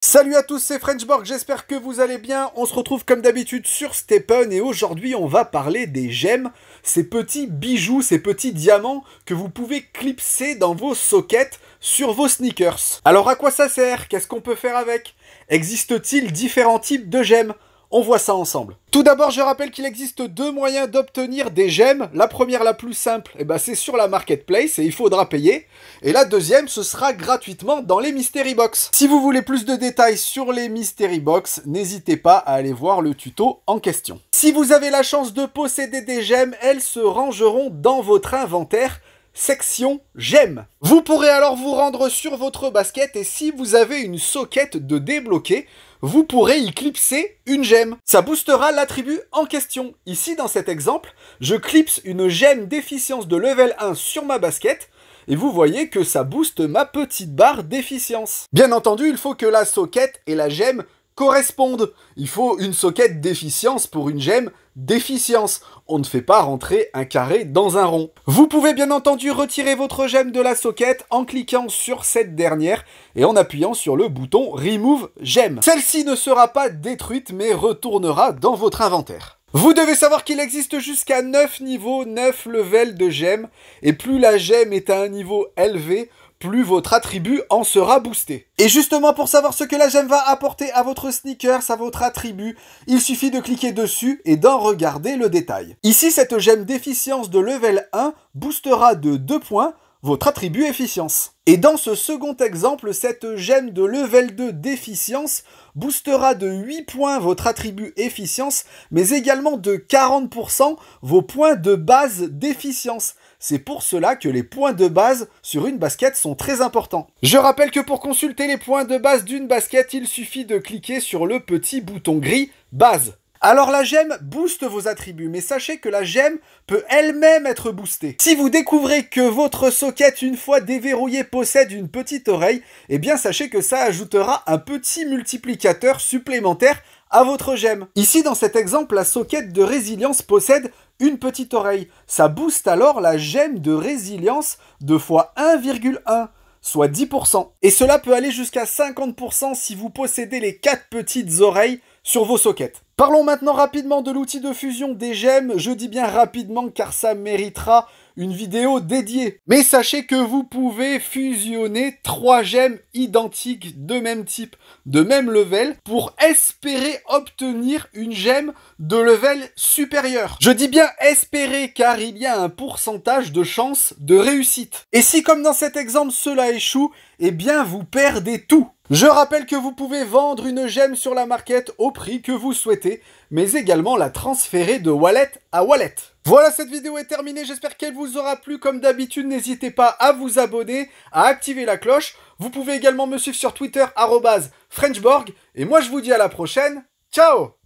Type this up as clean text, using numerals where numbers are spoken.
Salut à tous, c'est Frenchborg, j'espère que vous allez bien. On se retrouve comme d'habitude sur Stephen et aujourd'hui on va parler des gemmes, ces petits bijoux, ces petits diamants que vous pouvez clipser dans vos sockets sur vos sneakers. Alors à quoi ça sert? Qu'est-ce qu'on peut faire avec? Existe-t-il différents types de gemmes? On voit ça ensemble. Tout d'abord, je rappelle qu'il existe deux moyens d'obtenir des gemmes. La première, la plus simple, c'est sur la marketplace et il faudra payer. Et la deuxième, ce sera gratuitement dans les mystery box. Si vous voulez plus de détails sur les mystery box, n'hésitez pas à aller voir le tuto en question. Si vous avez la chance de posséder des gemmes, elles se rangeront dans votre inventaire. Section gemmes. Vous pourrez alors vous rendre sur votre basket et si vous avez une socket de débloquer, vous pourrez y clipser une gemme. Ça boostera l'attribut en question. Ici, dans cet exemple, je clipse une gemme d'efficience de level 1 sur ma basket et vous voyez que ça booste ma petite barre d'efficience. Bien entendu, il faut que la socket et la gemme correspondent. Il faut une socket d'efficience pour une gemme d'efficience. On ne fait pas rentrer un carré dans un rond. Vous pouvez bien entendu retirer votre gemme de la socket en cliquant sur cette dernière et en appuyant sur le bouton Remove Gemme. Celle-ci ne sera pas détruite mais retournera dans votre inventaire. Vous devez savoir qu'il existe jusqu'à 9 niveaux, 9 levels de gemmes et plus la gemme est à un niveau élevé, plus votre attribut en sera boosté. Et justement, pour savoir ce que la gemme va apporter à votre sneakers, à votre attribut, il suffit de cliquer dessus et d'en regarder le détail. Ici, cette gemme d'efficience de level 1 boostera de 2 points votre attribut efficience. Et dans ce second exemple, cette gemme de level 2 d'efficience boostera de 8 points votre attribut efficience, mais également de 40% vos points de base d'efficience. C'est pour cela que les points de base sur une basket sont très importants. Je rappelle que pour consulter les points de base d'une basket, il suffit de cliquer sur le petit bouton gris « Base ». Alors la gemme booste vos attributs, mais sachez que la gemme peut elle-même être boostée. Si vous découvrez que votre socket, une fois déverrouillée, possède une petite oreille, eh bien sachez que ça ajoutera un petit multiplicateur supplémentaire à votre gemme. Ici, dans cet exemple, la socket de résilience possède une petite oreille. Ça booste alors la gemme de résilience de fois 1,1. Soit 10%. Et cela peut aller jusqu'à 50% si vous possédez les 4 petites oreilles sur vos sockets. Parlons maintenant rapidement de l'outil de fusion des gemmes. Je dis bien rapidement car ça méritera une vidéo dédiée. Mais sachez que vous pouvez fusionner 3 gemmes identiques de même type, de même level, pour espérer obtenir une gemme de level supérieur. Je dis bien espérer car il y a un pourcentage de chance de réussite. Et si comme dans cet exemple cela échoue, eh bien vous perdez tout. Je rappelle que vous pouvez vendre une gemme sur la market au prix que vous souhaitez, mais également la transférer de wallet à wallet. Voilà, cette vidéo est terminée, j'espère qu'elle vous aura plu. Comme d'habitude, n'hésitez pas à vous abonner, à activer la cloche. Vous pouvez également me suivre sur Twitter, @Frenchborg. Et moi, je vous dis à la prochaine. Ciao!